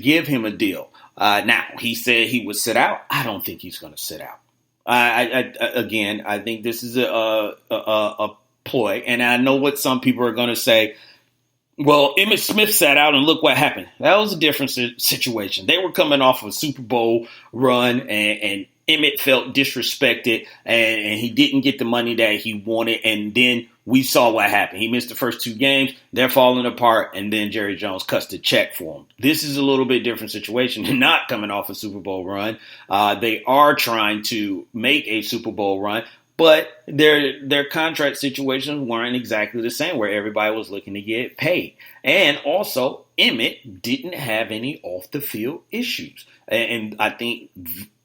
give him a deal. Now, he said he would sit out. I don't think he's going to sit out. I think this is a ploy, and I know what some people are going to say. Well, Emmitt Smith sat out, and look what happened. That was a different situation. They were coming off of a Super Bowl run, and Emmitt felt disrespected, and he didn't get the money that he wanted, and then we saw what happened. He missed the first 2 games. They're falling apart, and then Jerry Jones cuts the check for him. This is a little bit different situation. They're not coming off a Super Bowl run. They are trying to make a Super Bowl run, but their contract situations weren't exactly the same, where everybody was looking to get paid. And also, Emmitt didn't have any off-the-field issues. And I think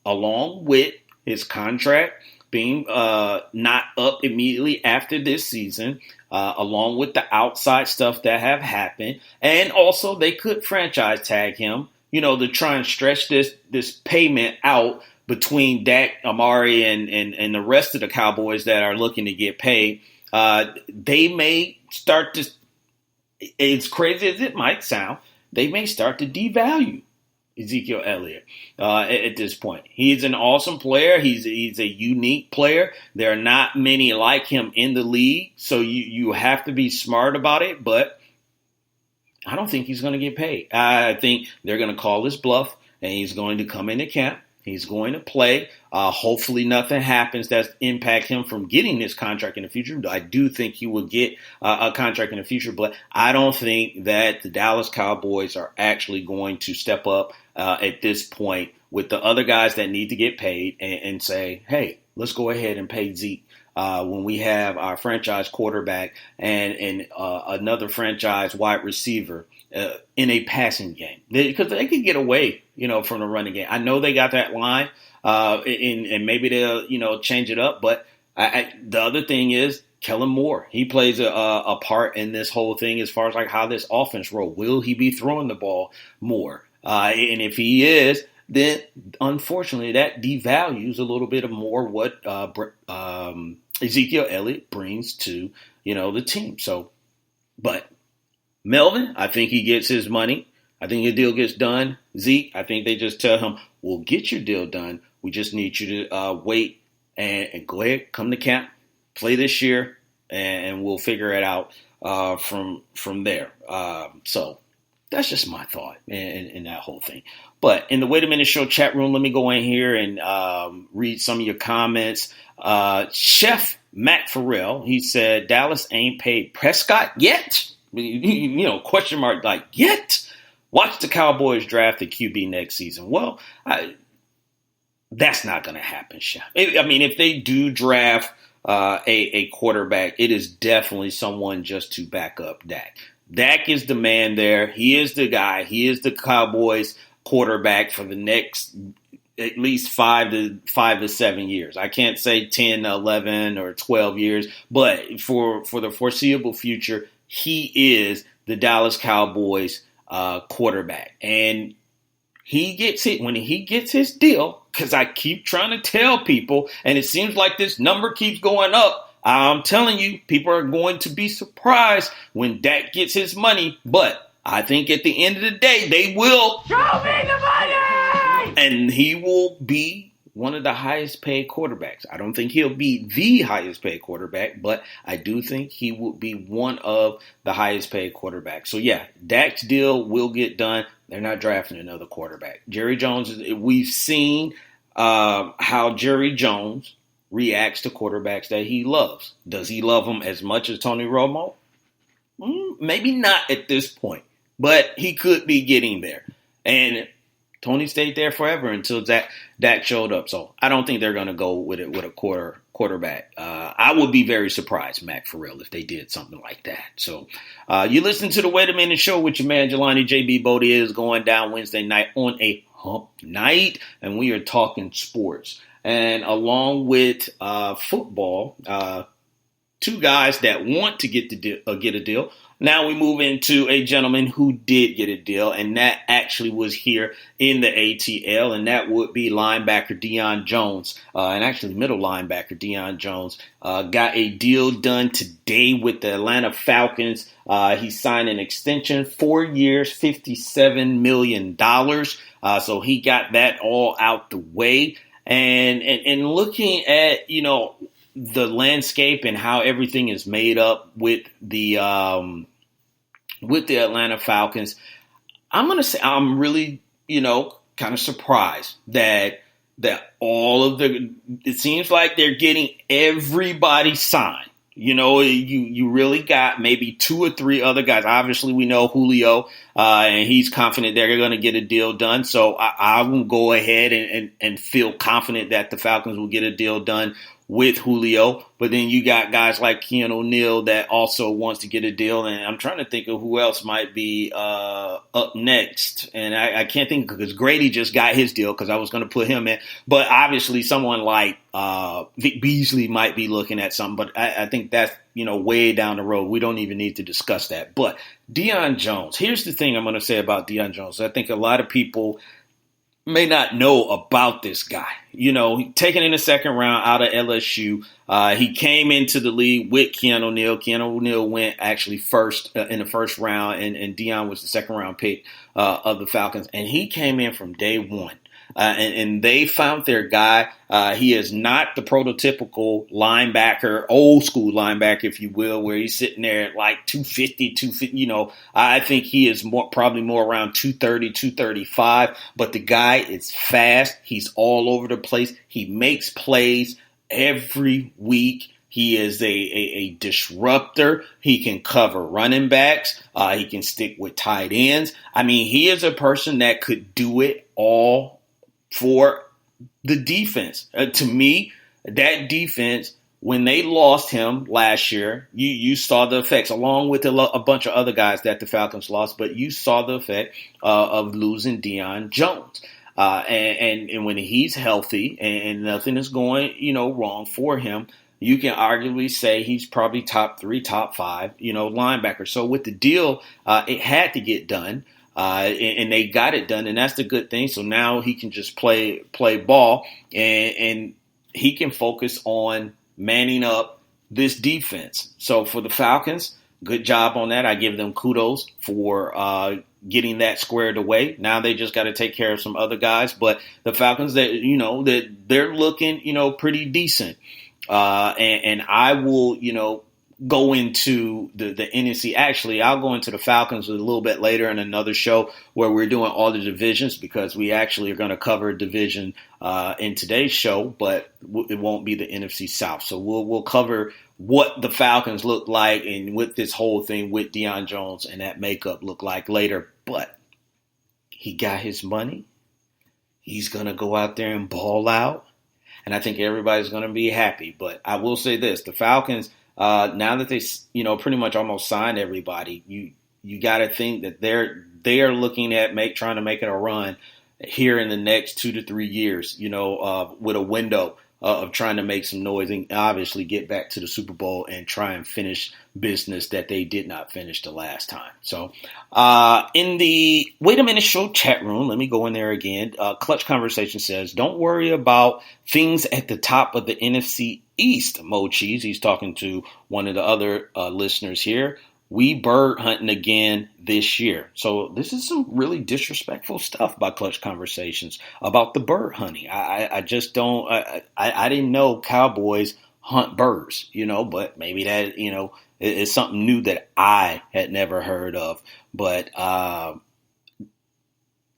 along with his contract being not up immediately after this season, along with the outside stuff that have happened, and also they could franchise tag him, to try and stretch this payment out between Dak, Amari, and the rest of the Cowboys that are looking to get paid. They may start to, as crazy as it might sound, they may start to devalue Ezekiel Elliott at this point. He's an awesome player. He's a unique player. There are not many like him in the league, so you have to be smart about it, but I don't think he's going to get paid. I think they're going to call his bluff, and he's going to come into camp. He's going to play. Hopefully nothing happens that impact him from getting this contract in the future. I do think he will get a contract in the future, but I don't think that the Dallas Cowboys are actually going to step up at this point with the other guys that need to get paid and say, hey, let's go ahead and pay Zeke. When we have our franchise quarterback and another franchise wide receiver in a passing game, because they could get away, from the running game. I know they got that line, and maybe they'll, change it up. But the other thing is Kellen Moore. He plays a part in this whole thing as far as like how this offense roll. Will he be throwing the ball more? And if he is, then unfortunately that devalues a little bit of more what Ezekiel Elliott brings to, the team. So, but Melvin, I think he gets his money. I think your deal gets done. Zeke, I think they just tell him, we'll get your deal done. We just need you to wait and go ahead, come to camp, play this year, and we'll figure it out from there. So that's just my thought in that whole thing. But in the Wait a Minute Show chat room, let me go in here and read some of your comments. Chef Matt Farrell, he said, Dallas ain't paid Prescott yet. Question mark, like, yet? Watch the Cowboys draft the QB next season. Well, that's not going to happen, Chef. If they do draft a quarterback, it is definitely someone just to back up Dak. Dak is the man there. He is the guy. He is the Cowboys quarterback for the next at least 5 to 7 years. I can't say 10, 11, or 12 years, but for the foreseeable future, he is the Dallas Cowboys quarterback. And he gets it when he gets his deal, because I keep trying to tell people, and it seems like this number keeps going up. I'm telling you, people are going to be surprised when Dak gets his money, but I think at the end of the day, they will. Show me the money! And he will be one of the highest paid quarterbacks. I don't think he'll be the highest paid quarterback, but I do think he will be one of the highest paid quarterbacks. So yeah, Dak's deal will get done. They're not drafting another quarterback. Jerry Jones, we've seen how Jerry Jones reacts to quarterbacks that he loves. Does he love them as much as Tony Romo? Maybe not at this point, but he could be getting there. And Tony stayed there forever until Dak showed up. So I don't think they're going to go with it with a quarterback. I would be very surprised, Mac, for real, if they did something like that. So you listen to the Wait a Minute Show with your man Jelani JB Bodie. Is going down Wednesday night on a hump night, and we are talking sports. And along with football, two guys that want to get a deal. Now we move into a gentleman who did get a deal, and that actually was here in the ATL, and that would be linebacker Deion Jones, and actually middle linebacker Deion Jones. Got a deal done today with the Atlanta Falcons. He signed an extension, 4 years, $57 million. So he got that all out the way. And looking at, the landscape and how everything is made up with the Atlanta Falcons, I'm going to say I'm really, kind of surprised that it seems like they're getting everybody signed. You really got maybe two or three other guys. Obviously, we know Julio, and he's confident they're going to get a deal done. So I will go ahead and feel confident that the Falcons will get a deal done with Julio. But then you got guys like Keanu Neal that also wants to get a deal. And I'm trying to think of who else might be up next. And I can't think because Grady just got his deal because I was going to put him in. But obviously someone like Vic Beasley might be looking at something. But I think that's, way down the road. We don't even need to discuss that. But Deion Jones, here's the thing I'm going to say about Deion Jones. I think a lot of people may not know about this guy. Taken in the second round out of LSU. He came into the league with Keanu Neal. Keanu Neal went actually first in the first round, and Deion was the second round pick of the Falcons. And he came in from day one. And they found their guy. He is not the prototypical linebacker, old school linebacker, if you will, where he's sitting there at like 250. I think he is probably more around 230, 235. But the guy is fast. He's all over the place. He makes plays every week. He is a disruptor. He can cover running backs. He can stick with tight ends. I mean, he is a person that could do it all for the defense. To me, that defense, when they lost him last year, you saw the effects, along with a bunch of other guys that the Falcons lost, but you saw the effect of losing Deion Jones. And when he's healthy and nothing is going, wrong for him, you can arguably say he's probably top 3, top 5, linebacker. So with the deal, it had to get done. And they got it done, and that's the good thing. So now he can just play ball, and he can focus on manning up this defense. So for the Falcons, good job on that. I give them kudos for getting that squared away. Now they just got to take care of some other guys. But the Falcons, that they're looking, pretty decent. And I will, go into the NFC. Actually, I'll go into the Falcons a little bit later in another show where we're doing all the divisions, because we actually are going to cover a division in today's show, but it won't be the NFC South. So we'll cover what the Falcons look like and what this whole thing with Deion Jones and that makeup look like later. But he got his money. He's going to go out there and ball out. And I think everybody's going to be happy. But I will say this, the Falcons, now that they, pretty much almost signed everybody, you got to think that they are looking at trying to make it a run here in the next 2 to 3 years, with a window of trying to make some noise and obviously get back to the Super Bowl and try and finish business that they did not finish the last time. So in the Wait a Minute Show chat room, let me go in there again. Clutch Conversation says, don't worry about things at the top of the NFC East, Mo Cheese. He's talking to one of the other listeners here. We bird hunting again this year. So this is some really disrespectful stuff by Clutch Conversations about the bird hunting. I just don't, I didn't know cowboys hunt birds, but maybe that, is something new that I had never heard of. But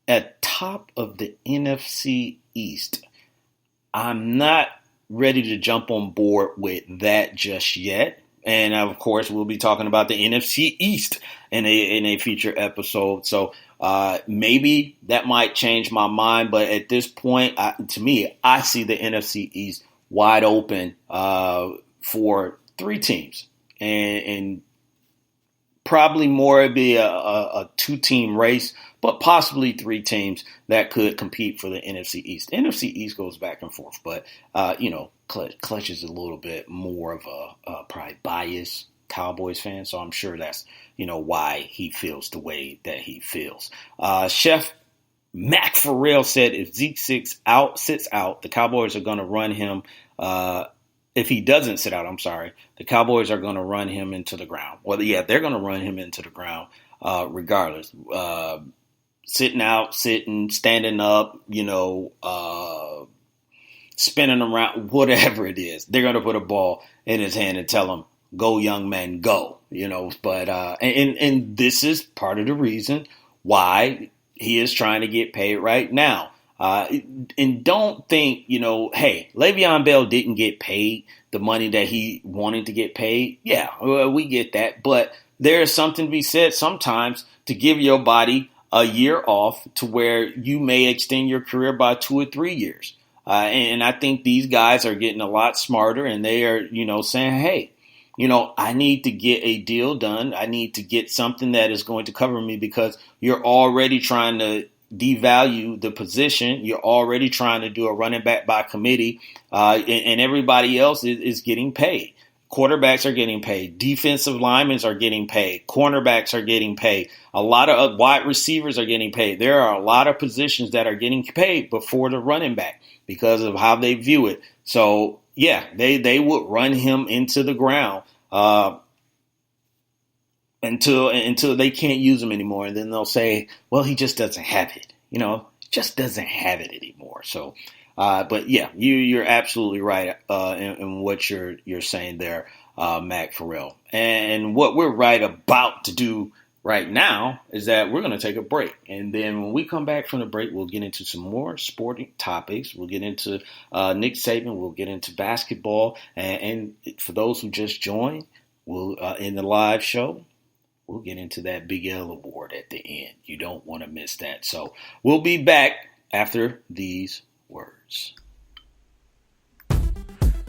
at top of the NFC East, I'm not ready to jump on board with that just yet. And of course, we'll be talking about the NFC East in a future episode. So maybe that might change my mind. But at this point, to me, I see the NFC East wide open for 3 teams. And probably more it'd be a 2-team race, but possibly 3 teams that could compete for the NFC East. NFC East goes back and forth, but Clutch is a little bit more of a probably biased Cowboys fan, so I'm sure that's why he feels the way that he feels. Chef Mac Farrell said if Zeke sits out, the Cowboys are going to run him. If he doesn't sit out, the Cowboys are going to run him into the ground. Well, yeah, they're going to run him into the ground regardless. Sitting out, standing up, spinning around, whatever it is, they're going to put a ball in his hand and tell him, "Go, young man, go." But and this is part of the reason why he is trying to get paid right now. And don't think, hey, Le'Veon Bell didn't get paid the money that he wanted to get paid. Yeah, we get that. But there is something to be said sometimes to give your body a year off to where you may extend your career by 2 or 3 years. And I think these guys are getting a lot smarter, and they are, saying, hey, I need to get a deal done. I need to get something that is going to cover me because you're already trying to devalue the position. You're already trying to do a running back by committee, and everybody else is getting paid. Quarterbacks are getting paid. Defensive linemen are getting paid. Cornerbacks are getting paid. A lot of wide receivers are getting paid. There are a lot of positions that are getting paid before the running back because of how they view it. So, yeah, they would run him into the ground until they can't use him anymore. And then they'll say, well, he just doesn't have it. Just doesn't have it anymore. So, but yeah, you're absolutely right in what you're saying there, Mac Farrell. And what we're right about to do right now is that we're going to take a break. And then when we come back from the break, we'll get into some more sporting topics. We'll get into Nick Saban. We'll get into basketball. And for those who just joined, we'll in the live show, we'll get into that Big L Award at the end. You don't want to miss that. So we'll be back after these words.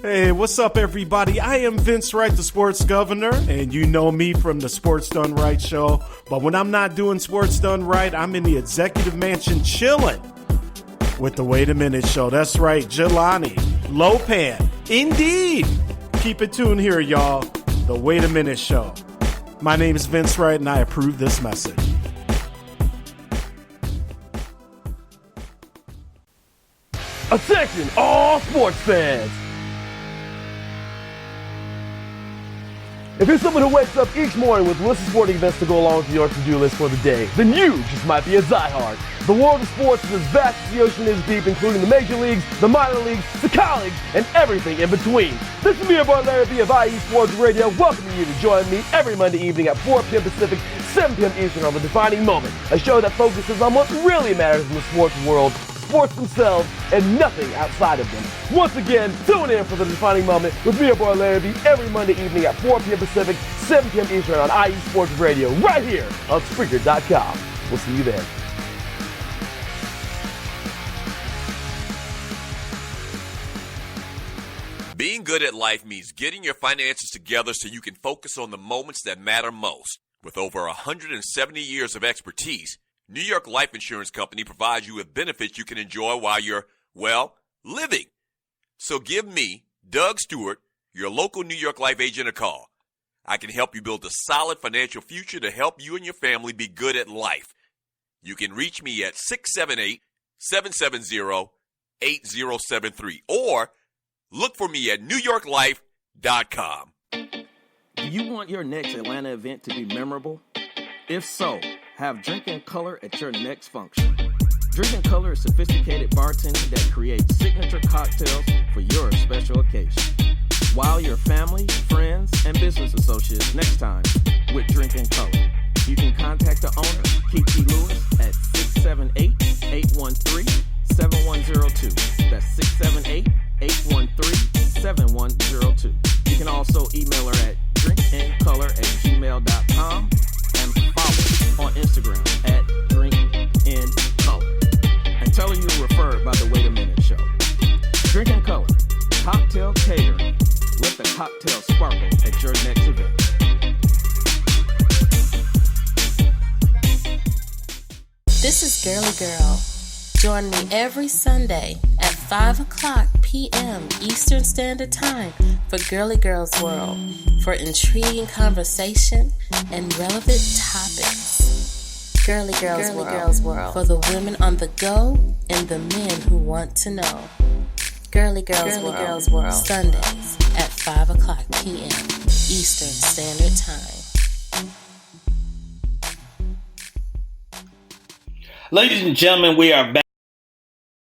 Hey, what's up, everybody? I am Vince Wright, the sports governor, and you know me from the Sports Done Right show. But when I'm not doing Sports Done Right, I'm in the executive mansion chilling with the Wait a Minute show. That's right, Jelani, Lopan, indeed. Keep it tuned here, y'all. The Wait a Minute show. My name is Vince Wright, and I approve this message. Attention, all sports fans! If you're someone who wakes up each morning with a list of sporting events to go along with your to-do list for the day, then you just might be a diehard. The world of sports is as vast as the ocean is deep, including the major leagues, the minor leagues, the college, and everything in between. This is me, your boy Larry B of IE Sports Radio, welcoming you to join me every Monday evening at 4 p.m. Pacific, 7 p.m. Eastern on The Defining Moment, a show that focuses on what really matters in the sports world, sports themselves, and nothing outside of them. Once again, tune in for The Defining Moment with me, your boy Larry B, every Monday evening at 4 p.m. Pacific, 7 p.m. Eastern on IE Sports Radio, right here on Spreaker.com. We'll see you there. Being good at life means getting your finances together so you can focus on the moments that matter most. With over 170 years of expertise, New York Life Insurance Company provides you with benefits you can enjoy while you're, well, living. So give me, Doug Stewart, your local New York Life agent, a call. I can help you build a solid financial future to help you and your family be good at life. You can reach me at 678-770-8073 or look for me at NewYorkLife.com. Do you want your next Atlanta event to be memorable? If so, have Drinking Color at your next function. Drinking Color is sophisticated bartending that creates signature cocktails for your special occasion. Wow your family, friends, and business associates next time with Drinking Color. You can contact the owner, Kiki Lewis, at 678-813-7102. That's 678-813-7102. You can also email her at drinkandcolor@gmail.com and follow on Instagram at drinkandcolor. And tell her you were referred by the Wait a Minute show. Drink and Color, cocktail catering. Let the cocktail sparkle at your next event. This is Girly Girl. Join me every Sunday at 5 o'clock p.m. Eastern Standard Time for Girly Girls World for intriguing conversation and relevant topics. Girly Girls World for the women on the go and the men who want to know. Girly Girls World Sundays at 5 o'clock p.m. Eastern Standard Time. Ladies and gentlemen, we are back.